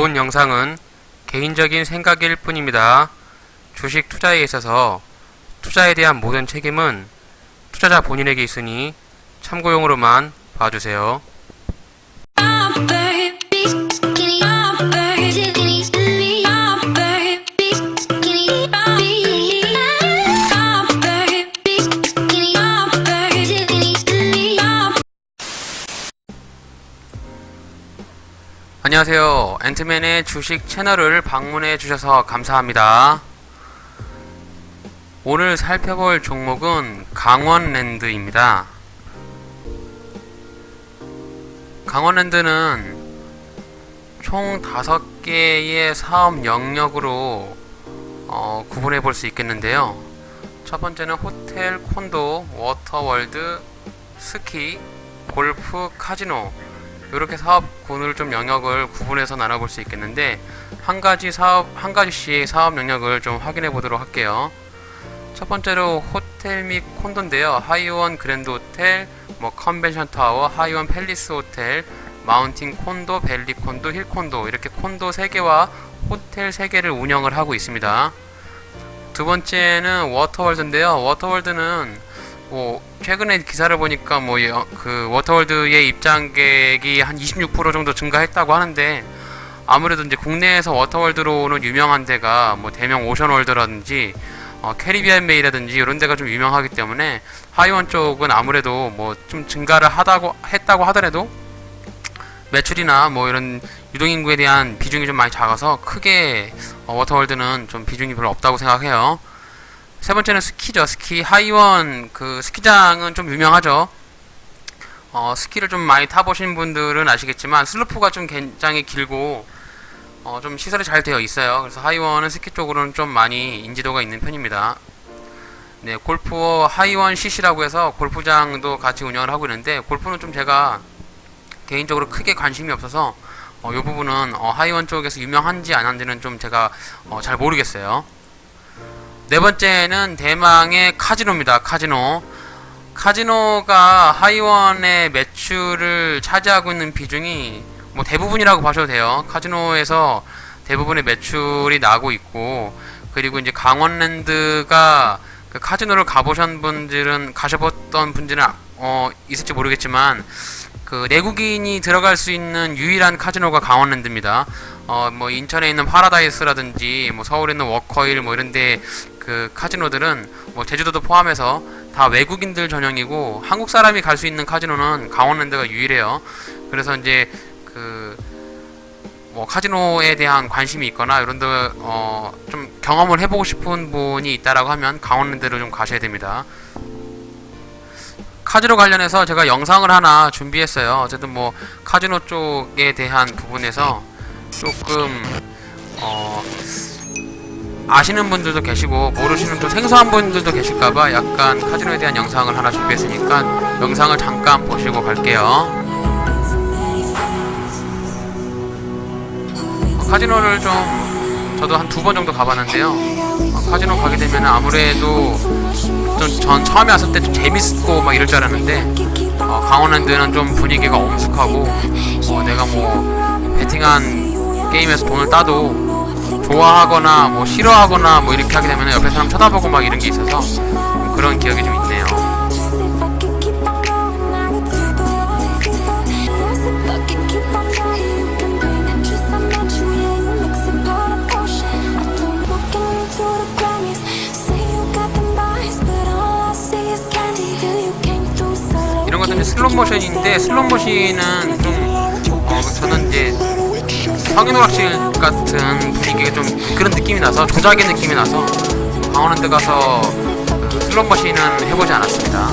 본 영상은 개인적인 생각일 뿐입니다. 주식 투자에 있어서 투자에 대한 모든 책임은 투자자 본인에게 있으니 참고용으로만 봐주세요. 안녕하세요. 앤트맨의 주식 채널을 방문해 주셔서 감사합니다. 오늘 살펴볼 종목은 강원랜드입니다. 강원랜드는 총 5개의 사업 영역으로 구분해 볼 수 있겠는데요. 첫 번째는 호텔, 콘도, 워터월드, 스키, 골프, 카지노 이렇게 사업군을 좀 영역을 구분해서 나눠볼 수 있겠는데 한 가지씩 사업 영역을 좀 확인해 보도록 할게요. 첫 번째로 호텔 및 콘도인데요. 하이원 그랜드 호텔, 컨벤션 타워, 하이원 팰리스 호텔, 마운틴 콘도, 밸리 콘도, 힐 콘도 이렇게 콘도 3개와 호텔 3개를 운영을 하고 있습니다. 두 번째는 워터월드인데요. 워터월드는 최근에 기사를 보니까 그 워터월드의 입장객이 한 26% 정도 증가했다고 하는데 아무래도 이제 국내에서 워터월드로는 유명한 데가 대명 오션월드라든지 캐리비안 베이라든지 이런 데가 좀 유명하기 때문에 하이원 쪽은 아무래도 좀 증가를 했다고 하더라도 매출이나 이런 유동인구에 대한 비중이 좀 많이 작아서 크게 워터월드는 좀 비중이 별로 없다고 생각해요. 세 번째는 스키죠. 스키. 하이원 그 스키장은 좀 유명하죠. 스키를 좀 많이 타보신 분들은 아시겠지만 슬로프가 좀 굉장히 길고 좀 시설이 잘 되어 있어요. 그래서 하이원은 스키 쪽으로는 좀 많이 인지도가 있는 편입니다. 네, 골프 하이원 CC라고 해서 골프장도 같이 운영을 하고 있는데 골프는 좀 제가 개인적으로 크게 관심이 없어서 이 부분은 하이원 쪽에서 유명한지 안 한지는 좀 제가 잘 모르겠어요. 네 번째는 대망의 카지노입니다. 카지노가 하이원의 매출을 차지하고 있는 비중이 대부분이라고 봐셔도 돼요. 카지노에서 대부분의 매출이 나고 있고, 그리고 이제 강원랜드가 그 카지노를 가셨던 분들은 있을지 모르겠지만 그 내국인이 들어갈 수 있는 유일한 카지노가 강원랜드입니다. 인천에 있는 파라다이스라든지 서울에 있는 워커힐 이런데 그 카지노들은 제주도도 포함해서 다 외국인들 전용이고 한국 사람이 갈 수 있는 카지노는 강원랜드가 유일해요. 그래서 이제 그 카지노에 대한 관심이 있거나 이런데 좀 경험을 해보고 싶은 분이 있다라고 하면 강원랜드로 좀 가셔야 됩니다. 카지노 관련해서 제가 영상을 하나 준비했어요. 어쨌든 카지노 쪽에 대한 부분에서 조금 아시는 분들도 계시고 모르시는 좀 생소한 분들도 계실까봐 약간 카지노에 대한 영상을 하나 준비했으니까 영상을 잠깐 보시고 갈게요. 카지노를 저도 한 2번 정도 가봤는데요. 카지노 가게 되면 아무래도 전 처음에 왔을 때 좀 재밌고 이럴 줄 알았는데 강원랜드는 좀 분위기가 엄숙하고 내가 베팅한 게임에서 돈을 따도 좋아하거나 싫어하거나 이렇게 하게 되면 옆에 사람 쳐다보고 이런 게 있어서 그런 기억이 좀 있네요. 이런 것도 이제 슬롯 모션인데 슬롯 모션은 좀 저는 이제 성인오락실 같은 분위기가 좀 그런 느낌이 나서 조작의 느낌이 나서 강원랜드 가서 슬롯 머신은 해보지 않았습니다.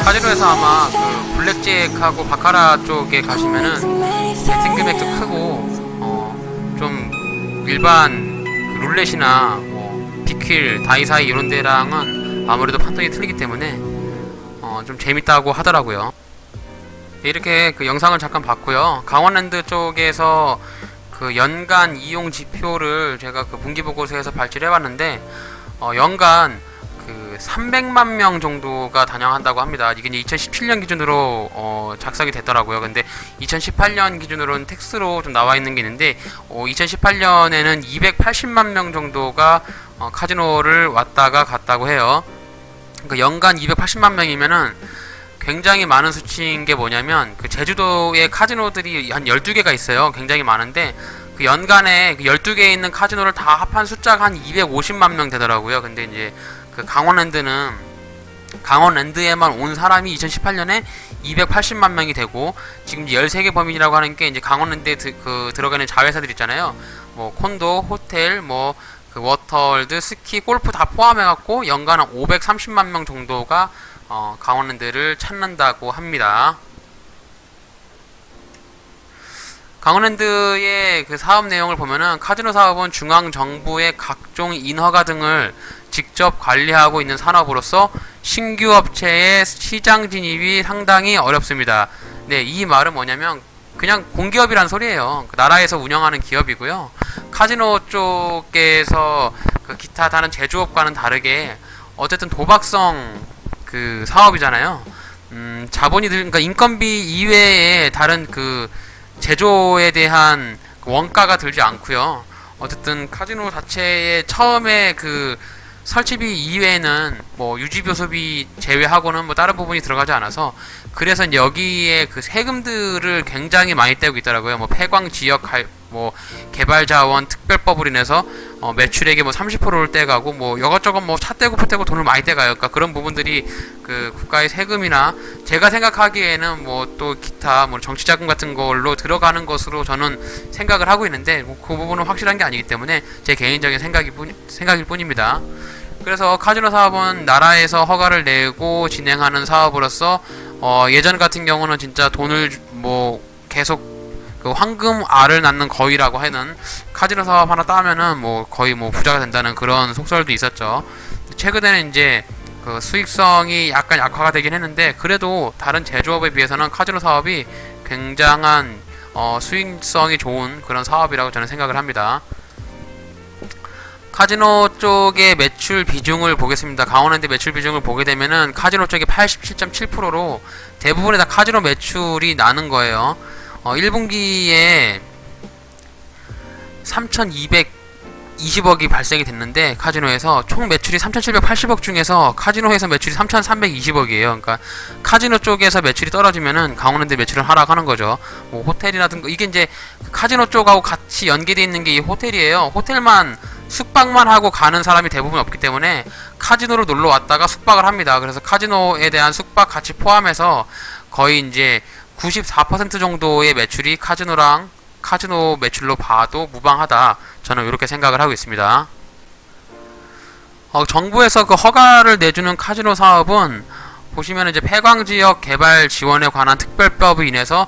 카지노에서 아마 그 블랙잭하고 바카라 쪽에 가시면은 베팅 금액도 크고 좀 일반 그 룰렛이나 비퀼, 다이사이 이런 데랑은 아무래도 판단이 틀리기 때문에 좀 재밌다고 하더라고요. 이렇게 그 영상을 잠깐 봤고요. 강원랜드 쪽에서 그 연간 이용 지표를 제가 그 분기보고서에서 발표를 해봤는데 연간 그 300만 명 정도가 단양한다고 합니다. 이게 이제 2017년 기준으로 작성이 됐더라고요. 근데 2018년 기준으로는 텍스트로 좀 나와 있는 게 있는데 2018년에는 280만 명 정도가 카지노를 왔다가 갔다고 해요. 그러니까 연간 280만 명이면은 굉장히 많은 수치인 게 뭐냐면 그 제주도에 카지노들이 한 12개가 있어요. 굉장히 많은데 그 연간에 그 12개에 있는 카지노를 다 합한 숫자가 한 250만 명 되더라고요. 근데 이제 그 강원랜드에만 온 사람이 2018년에 280만 명이 되고 지금 13개 범위라고 하는 게 이제 강원랜드에 들어가는 자회사들 있잖아요. 뭐 콘도, 호텔, 뭐 그 워터월드, 스키, 골프 다 포함해갖고 연간 한 530만 명 정도가 강원랜드를 찾는다고 합니다. 강원랜드의 그 사업 내용을 보면은 카지노 사업은 중앙정부의 각종 인허가 등을 직접 관리하고 있는 산업으로서 신규 업체의 시장 진입이 상당히 어렵습니다. 네, 이 말은 뭐냐면 그냥 공기업이란 소리예요. 그 나라에서 운영하는 기업이고요. 카지노 쪽에서 그 기타 다른 제조업과는 다르게 어쨌든 도박성 그 사업이잖아요. 자본이 그러니까 인건비 이외에 다른 그 제조에 대한 원가가 들지 않고요. 어쨌든 카지노 자체의 처음에 그 설치비 이외에는 뭐 유지보수비 제외하고는 뭐 다른 부분이 들어가지 않아서 그래서 이제 여기에 그 세금들을 굉장히 많이 떼고 있더라고요. 뭐 폐광 지역 뭐 개발 자원 특별법으로 인해서 매출액의 뭐 30%를 떼가고 뭐 이것저것 뭐 차 떼고 표 떼고 돈을 많이 떼가요. 그러니까 그런 부분들이 그 국가의 세금이나 제가 생각하기에는 뭐 또 기타 뭐 정치 자금 같은 걸로 들어가는 것으로 저는 생각을 하고 있는데 뭐 그 부분은 확실한 게 아니기 때문에 제 개인적인 생각일 뿐입니다. 그래서 카지노 사업은 나라에서 허가를 내고 진행하는 사업으로서 예전 같은 경우는 진짜 돈을 뭐 계속 그 황금 알을 낳는 거위라고 하는 카지노 사업 하나 따면은 뭐 거의 뭐 부자가 된다는 그런 속설도 있었죠. 최근에는 이제 그 수익성이 약간 약화가 되긴 했는데 그래도 다른 제조업에 비해서는 카지노 사업이 굉장한 수익성이 좋은 그런 사업이라고 저는 생각을 합니다. 카지노 쪽의 매출 비중을 보겠습니다. 강원랜드 매출 비중을 보게 되면은 카지노 쪽이 87.7%로 대부분의 다 카지노 매출이 나는 거예요. 1분기에 3,220억이 발생이 됐는데 카지노에서 총 매출이 3,780억 중에서 카지노에서 매출이 3,320억이에요. 그러니까 카지노 쪽에서 매출이 떨어지면은 강원랜드 매출은 하락하는 거죠. 뭐 호텔이라든가 이게 이제 카지노 쪽하고 같이 연계되어 있는 게 이 호텔이에요. 호텔만 숙박만 하고 가는 사람이 대부분 없기 때문에 카지노로 놀러 왔다가 숙박을 합니다. 그래서 카지노에 대한 숙박 같이 포함해서 거의 이제 94% 정도의 매출이 카지노 매출로 봐도 무방하다. 저는 이렇게 생각을 하고 있습니다. 정부에서 그 허가를 내주는 카지노 사업은 보시면 이제 폐광지역 개발 지원에 관한 특별법으로 인해서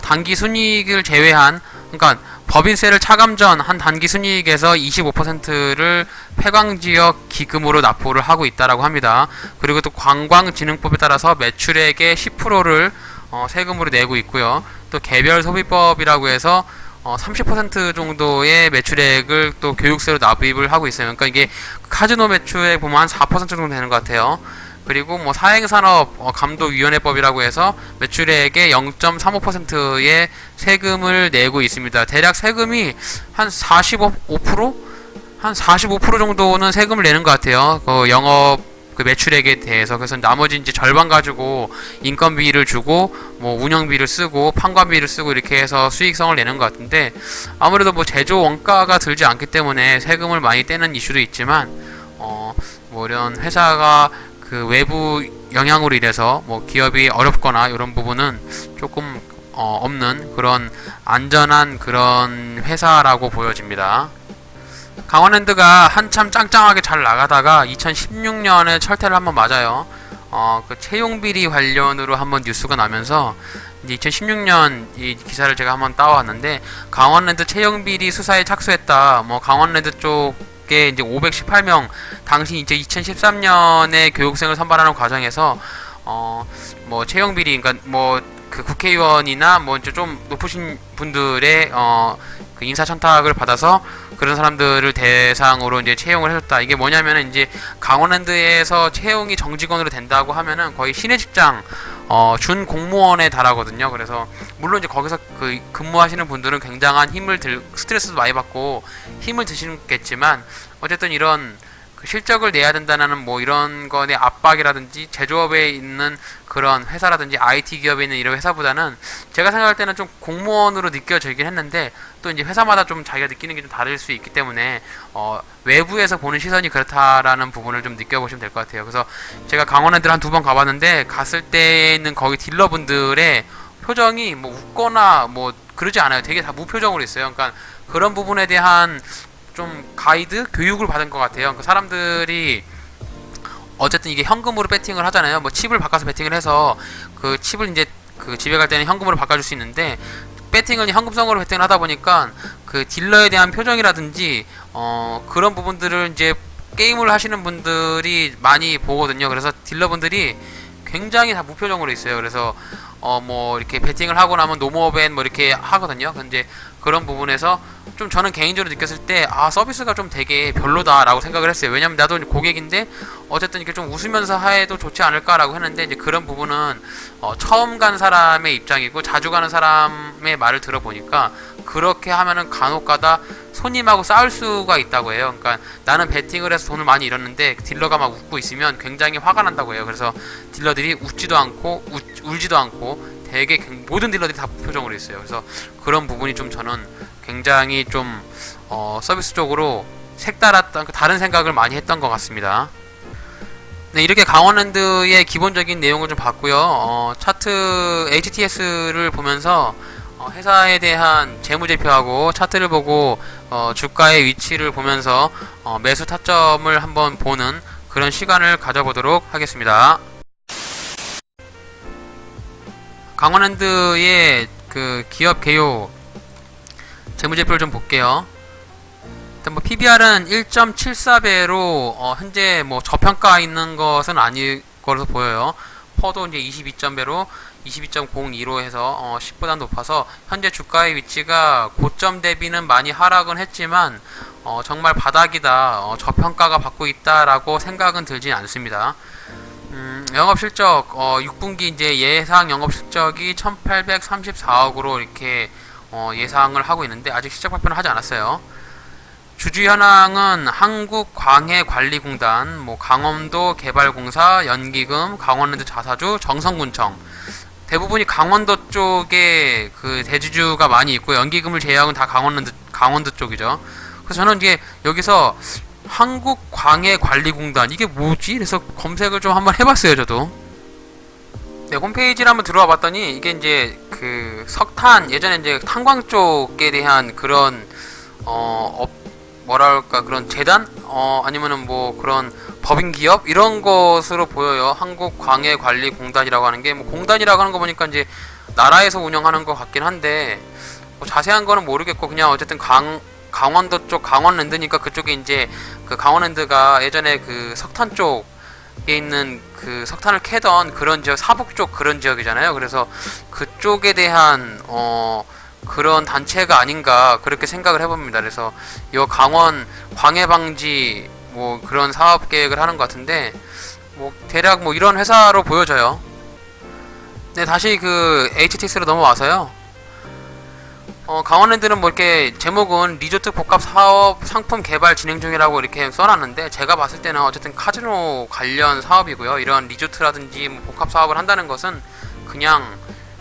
단기 순이익을 제외한 그러니까 법인세를 차감 전 한 단기 순이익에서 25%를 폐광지역 기금으로 납부를 하고 있다라고 합니다. 그리고 또 관광진흥법에 따라서 매출액의 10%를 세금으로 내고 있고요. 또 개별 소비법이라고 해서 30% 정도의 매출액을 또 교육세로 납입을 하고 있어요. 그러니까 이게 카지노 매출액 보면 한 4% 정도 되는 것 같아요. 그리고 뭐 사행산업 감독위원회법이라고 해서 매출액의 0.35%의 세금을 내고 있습니다. 대략 세금이 한 45%? 한 45% 정도는 세금을 내는 것 같아요. 그 영업 그 매출액에 대해서. 그래서 나머지 이제 절반 가지고 인건비를 주고 뭐 운영비를 쓰고 판관비를 쓰고 이렇게 해서 수익성을 내는 것 같은데 아무래도 뭐 제조 원가가 들지 않기 때문에 세금을 많이 떼는 이슈도 있지만 뭐 이런 회사가 그 외부 영향으로 인해서 뭐 기업이 어렵거나 이런 부분은 조금 없는 그런 안전한 그런 회사라고 보여집니다. 강원랜드가 한참 짱짱하게 잘 나가다가 2016년에 철퇴를 한번 맞아요. 그 채용비리 관련으로 한번 뉴스가 나면서 이제 2016년 이 기사를 제가 한번 따왔는데 강원랜드 채용비리 수사에 착수했다. 뭐 강원랜드 쪽에 이제 518명 당시 이제 2013년에 교육생을 선발하는 과정에서 뭐 채용비리 그러니까 뭐 그 국회의원이나 뭐 이제 좀 높으신 분들의 그 그 인사청탁을 받아서 그런 사람들을 대상으로 이제 채용을 해줬다. 이게 뭐냐면은 이제 강원랜드에서 채용이 정직원으로 된다고 하면은 거의 신의 직장 준 공무원에 달하거든요. 그래서 물론 이제 거기서 그 근무하시는 분들은 굉장한 스트레스도 많이 받고 힘을 드시겠지만 어쨌든 이런 그 실적을 내야 된다는 뭐 이런 거에 압박이라든지 제조업에 있는 그런 회사라든지 IT 기업에 있는 이런 회사보다는 제가 생각할 때는 좀 공무원으로 느껴지긴 했는데 또 이제 회사마다 좀 자기가 느끼는 게 좀 다를 수 있기 때문에 외부에서 보는 시선이 그렇다라는 부분을 좀 느껴보시면 될 것 같아요. 그래서 제가 강원랜드를 한 2번 가봤는데 갔을 때는 거기 딜러분들의 표정이 뭐 웃거나 뭐 그러지 않아요. 되게 다 무표정으로 있어요. 그러니까 그런 부분에 대한 좀 가이드 교육을 받은 것 같아요. 그 사람들이 어쨌든 이게 현금으로 배팅을 하잖아요. 뭐 칩을 바꿔서 배팅을 해서 그 칩을 이제 그 집에 갈 때는 현금으로 바꿔줄 수 있는데 배팅을 현금성으로 배팅을 하다 보니까 그 딜러에 대한 표정이라든지 그런 부분들을 이제 게임을 하시는 분들이 많이 보거든요. 그래서 딜러분들이 굉장히 다 무표정으로 있어요. 그래서 뭐 이렇게 배팅을 하고 나면 노모벤 뭐 이렇게 하거든요. 근데 그런 부분에서 좀 저는 개인적으로 느꼈을 때 서비스가 좀 되게 별로다라고 생각을 했어요. 왜냐면 나도 고객인데 어쨌든 이렇게 좀 웃으면서 해도 좋지 않을까라고 했는데 이제 그런 부분은 처음 간 사람의 입장이고 자주 가는 사람의 말을 들어보니까 그렇게 하면은 간혹가다 손님하고 싸울 수가 있다고 해요. 그러니까 나는 베팅을 해서 돈을 많이 잃었는데 딜러가 막 웃고 있으면 굉장히 화가 난다고 해요. 그래서 딜러들이 웃지도 않고 울지도 않고 되게 모든 딜러들이 다 무표정으로 있어요. 그래서 그런 부분이 좀 저는 굉장히 좀 서비스적으로 색달았던 다른 생각을 많이 했던 것 같습니다. 네, 이렇게 강원랜드의 기본적인 내용을 좀 봤고요. 차트 HTS를 보면서 회사에 대한 재무제표하고 차트를 보고 주가의 위치를 보면서 매수 타점을 한번 보는 그런 시간을 가져보도록 하겠습니다. 강원랜드의 그 기업 개요 재무제표를 좀 볼게요. 일단 뭐 PBR은 1.74배로 현재 뭐 저평가 있는 것은 아닐 것으로 보여요. 퍼도 이제 22.배로 22.02로 해서 10보다 높아서 현재 주가의 위치가 고점 대비는 많이 하락은 했지만 정말 바닥이다, 저평가가 받고 있다라고 생각은 들진 않습니다. 영업실적 6분기 이제 예상 영업실적이 1834억으로 이렇게 예상을 하고 있는데 아직 실적 발표는 하지 않았어요. 주주 현황은 한국광해관리공단, 뭐 강원도 개발공사, 연기금, 강원랜드 자사주, 정성군청 대부분이 강원도 쪽에 그 대주주가 많이 있고 연기금을 제외하고는 다 강원도 쪽이죠. 그래서 저는 이게 여기서 한국광해관리공단 이게 뭐지? 그래서 검색을 좀 한번 해봤어요, 저도. 네, 홈페이지를 한번 들어와 봤더니 이게 이제 그 석탄 예전에 이제 탄광 쪽에 대한 그런 뭐랄까 그런 재단 아니면은 뭐 그런 법인 기업 이런 것으로 보여요. 한국광해관리공단이라고 하는 게 뭐 공단이라고 하는 거 보니까 이제 나라에서 운영하는 것 같긴 한데 뭐 자세한 거는 모르겠고 그냥 어쨌든 강원도 쪽 강원랜드니까 그쪽에 이제 그 강원랜드가 예전에 그 석탄 쪽에 있는 그 석탄을 캐던 그런 지역 사북 쪽 그런 지역이잖아요. 그래서 그쪽에 대한 그런 단체가 아닌가 그렇게 생각을 해봅니다. 그래서 이 강원 광해 방지 뭐 그런 사업 계획을 하는 것 같은데 뭐 대략 뭐 이런 회사로 보여져요. 네, 다시 그 HTS로 넘어와서요. 강원랜드는 뭐 이렇게 제목은 리조트 복합 사업 상품 개발 진행 중이라고 이렇게 써놨는데 제가 봤을 때는 어쨌든 카지노 관련 사업이고요. 이런 리조트라든지 뭐 복합 사업을 한다는 것은 그냥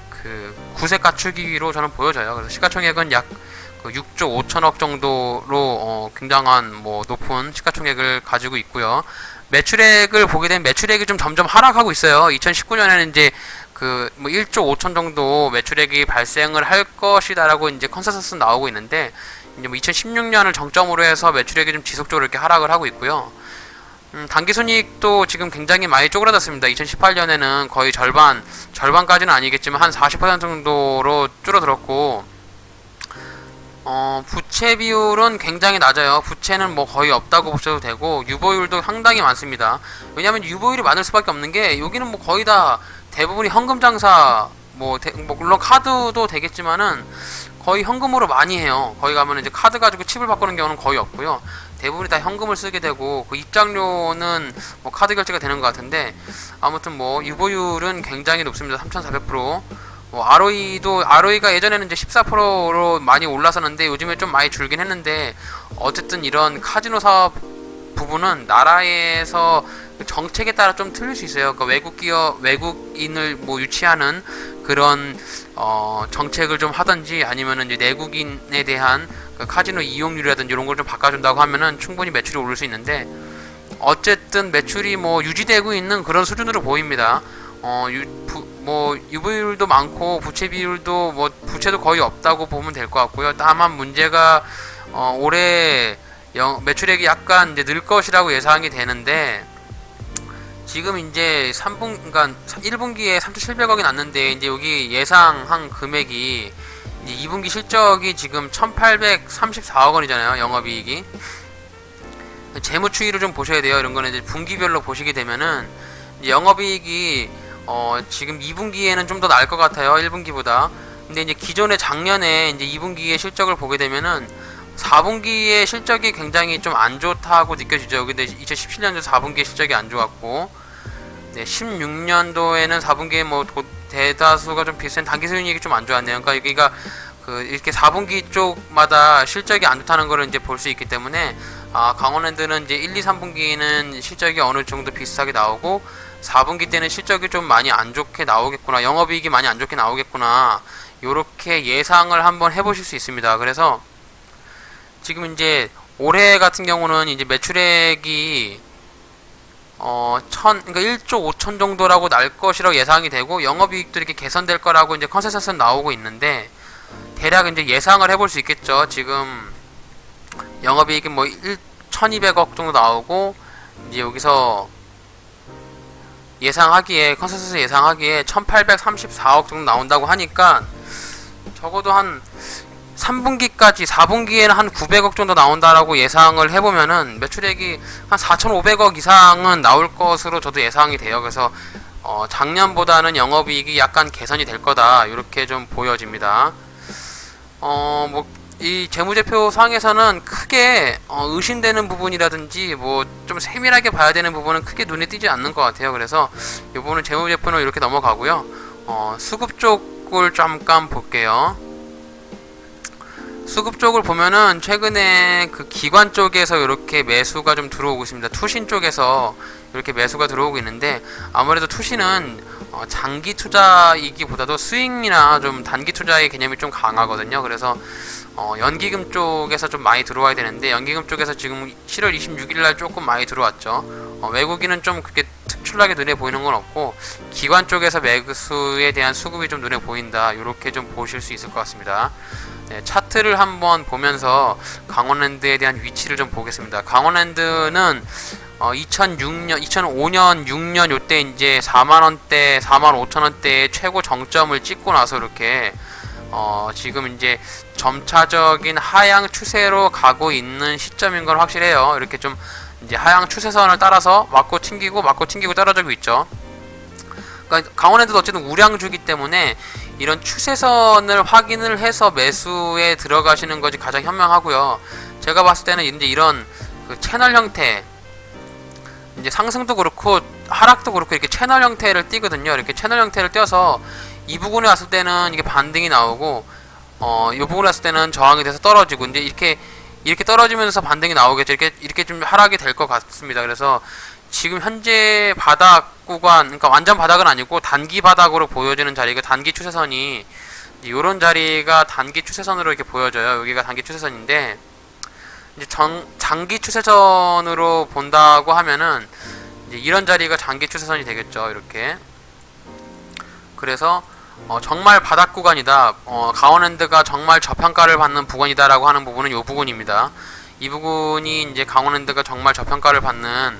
그 구색 갖추기로 저는 보여져요. 그래서 시가총액은 약 6조 5천억 정도로 굉장한 뭐 높은 시가총액을 가지고 있고요. 매출액을 보게 되면 매출액이 좀 점점 하락하고 있어요. 2019년에는 이제 그 뭐 1조 5천 정도 매출액이 발생을 할 것이다라고 이제 컨센서스 나오고 있는데 이제 뭐 2016년을 정점으로 해서 매출액이 좀 지속적으로 이렇게 하락을 하고 있고요. 당기순이익도 지금 굉장히 많이 쪼그라졌습니다. 2018년에는 거의 절반까지는 아니겠지만 한 40% 정도로 줄어들었고 부채 비율은 굉장히 낮아요. 부채는 뭐 거의 없다고 보셔도 되고 유보율도 상당히 많습니다. 왜냐하면 유보율이 많을 수밖에 없는 게 여기는 뭐 거의 다 대부분이 현금 장사 뭐 물론 카드도 되겠지만은 거의 현금으로 많이 해요. 거기 가면 이제 카드 가지고 칩을 바꾸는 경우는 거의 없고요. 대부분이 다 현금을 쓰게 되고, 그 입장료는 뭐 카드 결제가 되는 것 같은데, 아무튼 뭐 유보율은 굉장히 높습니다. 3,400%. 뭐 ROE가 예전에는 이제 14%로 많이 올랐었는데 요즘에 좀 많이 줄긴 했는데, 어쨌든 이런 카지노 사업 부분은 나라에서 정책에 따라 좀 틀릴 수 있어요. 그러니까 외국인을 뭐 유치하는 그런 정책을 좀 하든지, 아니면은 이제 내국인에 대한 그 카지노 이용률이라든지 이런 걸 좀 바꿔준다고 하면은 충분히 매출이 오를 수 있는데, 어쨌든 매출이 뭐 유지되고 있는 그런 수준으로 보입니다. 유보율도 많고 부채 비율도 뭐 부채도 거의 없다고 보면 될 것 같고요. 다만 문제가 올해 매출액이 약간 이제 늘 것이라고 예상이 되는데, 지금 이제 1분기에 3,700억이 났는데, 이제 여기 예상한 금액이 이제 2분기 실적이 지금 1,834억 원이잖아요. 영업이익이. 재무 추이를 좀 보셔야 돼요. 이런 거는 이제 분기별로 보시게 되면은 영업이익이 지금 2분기에는 좀 더 나을 것 같아요. 1분기보다. 근데 이제 기존에 작년에 이제 2분기의 실적을 보게 되면은 4분기의 실적이 굉장히 좀 안 좋다고 느껴지죠. 근데 2017년도 4분기의 실적이 안 좋았고, 네, 16년도에는 4분기에 뭐 대다수가 좀 비슷한 단기순이익이 좀 안 좋았네요. 그러니까 여기가 이렇게 4분기 쪽마다 실적이 안 좋다는 거를 이제 볼 수 있기 때문에, 강원랜드는 이제 1, 2, 3분기는 실적이 어느 정도 비슷하게 나오고 4분기 때는 실적이 좀 많이 안 좋게 나오겠구나, 영업이익이 많이 안 좋게 나오겠구나, 요렇게 예상을 한번 해보실 수 있습니다. 그래서 지금 이제 올해 같은 경우는 이제 매출액이 그러니까 1조 5천 정도라고 날 것이라고 예상이 되고, 영업이익도 이렇게 개선될 거라고 이제 컨센서스는 나오고 있는데, 대략 이제 예상을 해볼 수 있겠죠. 지금 영업이익이 뭐 1,200억 정도 나오고, 이제 여기서 컨센서스 예상하기에 1,834억 정도 나온다고 하니까, 적어도 한 3분기까지 4분기에는 한 900억 정도 나온다라고 예상을 해보면은 매출액이 한 4,500억 이상은 나올 것으로 저도 예상이 돼요. 그래서 작년보다는 영업이익이 약간 개선이 될 거다, 이렇게 좀 보여집니다. 뭐 이 재무제표 상에서는 크게 의심되는 부분이라든지 뭐 좀 세밀하게 봐야 되는 부분은 크게 눈에 띄지 않는 것 같아요. 그래서 이 부분은 재무제표는 이렇게 넘어가고요. 수급 쪽을 잠깐 볼게요. 수급 쪽을 보면은 최근에 그 기관 쪽에서 이렇게 매수가 좀 들어오고 있습니다. 투신 쪽에서 이렇게 매수가 들어오고 있는데, 아무래도 투신은 장기 투자이기보다도 스윙이나 좀 단기 투자의 개념이 좀 강하거든요. 그래서 연기금 쪽에서 좀 많이 들어와야 되는데, 연기금 쪽에서 지금 7월 26일날 조금 많이 들어왔죠. 외국인은 좀 그렇게 특출나게 눈에 보이는 건 없고, 기관 쪽에서 매수에 대한 수급이 좀 눈에 보인다, 이렇게 좀 보실 수 있을 것 같습니다. 네, 차트를 한번 보면서 강원랜드에 대한 위치를 좀 보겠습니다. 강원랜드는 2005년, 6년 요때 이제 4만원대, 45,000원대의 최고 정점을 찍고 나서 이렇게 지금 이제 점차적인 하향 추세로 가고 있는 시점인 건 확실해요. 이렇게 좀 이제 하향 추세선을 따라서 맞고 튕기고 떨어지고 있죠. 그러니까 강원랜드도 어쨌든 우량주기 때문에 이런 추세선을 확인을 해서 매수에 들어가시는 것이 가장 현명하고요. 제가 봤을 때는 이제 이런 그 채널 형태, 이제 상승도 그렇고 하락도 그렇고 이렇게 채널 형태를 띄거든요. 이렇게 채널 형태를 띄어서 이 부분에 왔을 때는 이게 반등이 나오고, 이 부분에 왔을 때는 저항이 돼서 떨어지고, 이제 이렇게 떨어지면서 반등이 나오겠죠. 이렇게 좀 하락이 될 것 같습니다. 그래서 지금 현재 바닥 구간, 그러니까 완전 바닥은 아니고 단기 바닥으로 보여지는 자리가, 단기 추세선이 이런 자리가 단기 추세선으로 이렇게 보여져요. 여기가 단기 추세선인데, 이제 장기 추세선으로 본다고 하면은 이제 이런 자리가 장기 추세선이 되겠죠. 이렇게. 그래서 정말 바닥 구간이다, 강원랜드가 정말 저평가를 받는 구간이다라고 하는 부분은 이 부분입니다. 이 부분이 이제 강원랜드가 정말 저평가를 받는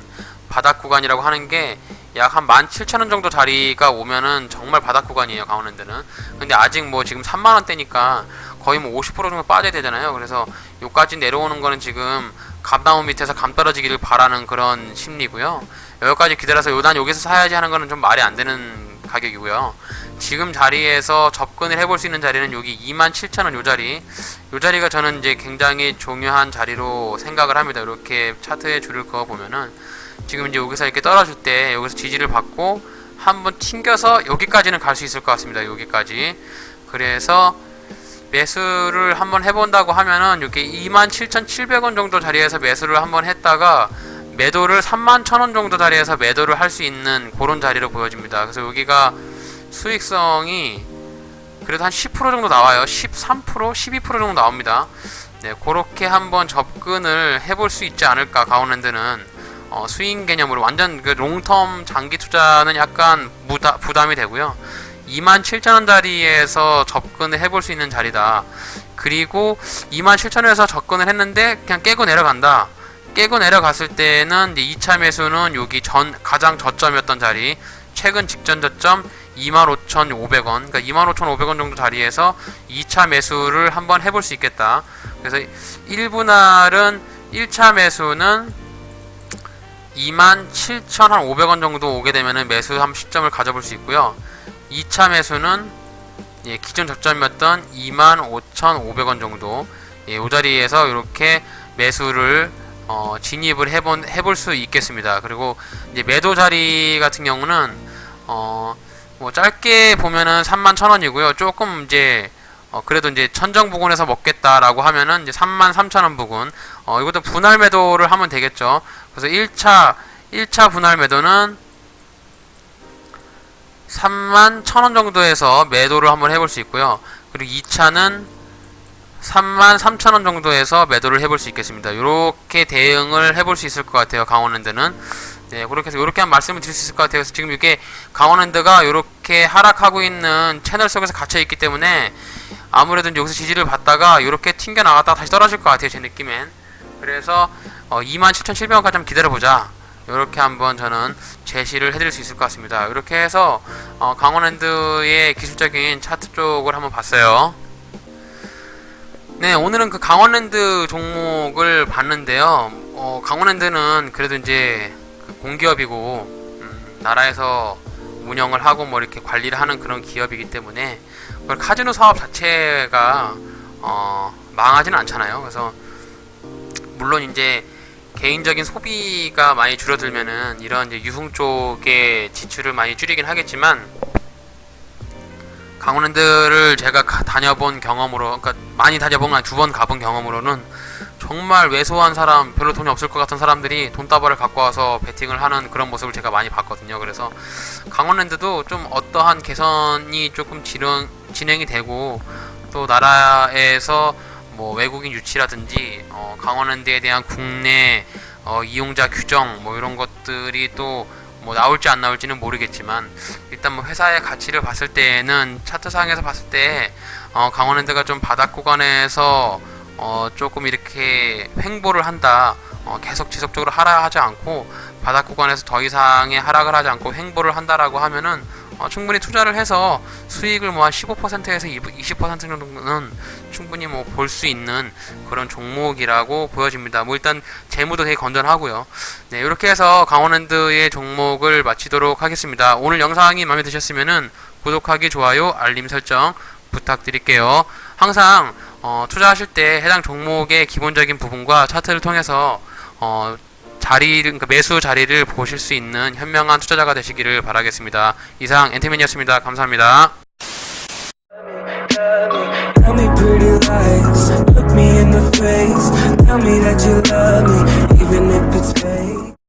바닥 구간이라고 하는 게 약 한 17,000원 정도 자리가 오면은 정말 바닥 구간이에요, 강원랜드는. 근데 아직 뭐 지금 3만원대니까 거의 뭐 50% 정도 빠져야 되잖아요. 그래서 요까지 내려오는 거는 지금 감나무 밑에서 감 떨어지기를 바라는 그런 심리고요. 여기까지 기다려서 여기서 사야지 하는 거는 좀 말이 안 되는 가격이고요. 지금 자리에서 접근을 해볼 수 있는 자리는 여기 27,000원 요 자리가 저는 이제 굉장히 중요한 자리로 생각을 합니다. 이렇게 차트에 줄을 그어 보면은 지금 이제 여기서 이렇게 떨어질 때 여기서 지지를 받고 한번 튕겨서 여기까지는 갈 수 있을 것 같습니다. 여기까지. 그래서 매수를 한번 해본다고 하면은 여기 27,700원 정도 자리에서 매수를 한번 했다가 매도를 31,000원 정도 자리에서 매도를 할 수 있는 그런 자리로 보여집니다. 그래서 여기가 수익성이 그래도 한 10% 정도 나와요. 13%, 12% 정도 나옵니다. 네, 그렇게 한번 접근을 해볼 수 있지 않을까. 강원랜드는 스윙 개념으로 완전 그 롱텀 장기 투자는 약간 부담이 되고요. 27,000원 자리에서 접근을 해볼 수 있는 자리다. 그리고 27,000원에서 접근을 했는데 그냥 깨고 내려간다. 깨고 내려갔을 때는 이제 2차 매수는 여기 가장 저점이었던 자리, 최근 직전 저점 25,500원, 그러니까 25,500원 정도 자리에서 2차 매수를 한번 해볼 수 있겠다. 그래서 1분할은 1차 매수는 27,500원 정도 오게 되면은 매수 한 시점을 가져볼 수 있고요. 2차 매수는 기존 저점이었던 25,500원 정도, 이 자리에서 이렇게 매수를 진입을 해볼 수 있겠습니다. 그리고 이제 매도 자리 같은 경우는 뭐 짧게 보면은 31,000원이고요. 조금 이제 그래도 이제 천정 부근에서 먹겠다라고 하면은 이제 33,000원 부근, 이것도 분할 매도를 하면 되겠죠. 그래서 1차 분할 매도는 31,000원 정도에서 매도를 한번 해볼 수 있고요. 그리고 2차는 33,000원 정도에서 매도를 해볼 수 있겠습니다. 이렇게 대응을 해볼 수 있을 것 같아요. 강원랜드는. 네, 그렇게 해서 이렇게 한 말씀을 드릴 수 있을 것 같아요. 그래서 지금 이게 강원랜드가 이렇게 하락하고 있는 채널 속에서 갇혀 있기 때문에 아무래도 여기서 지지를 받다가 이렇게 튕겨 나갔다가 다시 떨어질 것 같아요. 제 느낌엔. 그래서 27,700원까지 한번 기다려보자. 이렇게 한번 저는 제시를 해드릴 수 있을 것 같습니다. 이렇게 해서 강원랜드의 기술적인 차트 쪽을 한번 봤어요. 네, 오늘은 그 강원랜드 종목을 봤는데요. 강원랜드는 그래도 이제 공기업이고 나라에서 운영을 하고 뭐 이렇게 관리를 하는 그런 기업이기 때문에 카지노 사업 자체가 망하지는 않잖아요. 그래서 물론 이제 개인적인 소비가 많이 줄어들면은 이런 이제 유흥 쪽의 지출을 많이 줄이긴 하겠지만, 강원랜드를 제가 다녀본 경험으로, 그러니까 많이 다녀본 건 2번 가본 경험으로는 정말 왜소한 사람, 별로 돈이 없을 것 같은 사람들이 돈다발을 갖고 와서 베팅을 하는 그런 모습을 제가 많이 봤거든요. 그래서 강원랜드도 좀 어떠한 개선이 조금 진행이 되고, 또 나라에서 뭐 외국인 유치라든지 강원랜드에 대한 국내 이용자 규정 뭐 이런 것들이 또 뭐 나올지 안 나올지는 모르겠지만, 일단 뭐 회사의 가치를 봤을 때는 차트상에서 봤을 때 강원랜드가 좀 바닥 구간에서 조금 이렇게 횡보를 한다, 계속 지속적으로 하락하지 않고 바닥 구간에서 더 이상의 하락을 하지 않고 횡보를 한다라고 하면은 충분히 투자를 해서 수익을 뭐 한 15%에서 20% 정도는 충분히 뭐 볼 수 있는 그런 종목이라고 보여집니다. 뭐 일단 재무도 되게 건전하고요. 네, 이렇게 해서 강원랜드의 종목을 마치도록 하겠습니다. 오늘 영상이 마음에 드셨으면은 구독하기, 좋아요, 알림 설정 부탁드릴게요. 항상 투자하실 때 해당 종목의 기본적인 부분과 차트를 통해서 그러니까 매수 자리를 보실 수 있는 현명한 투자자가 되시기를 바라겠습니다. 이상 엔트맨이었습니다. 감사합니다. Tell me pretty lies, look me in the face, tell me that you love me.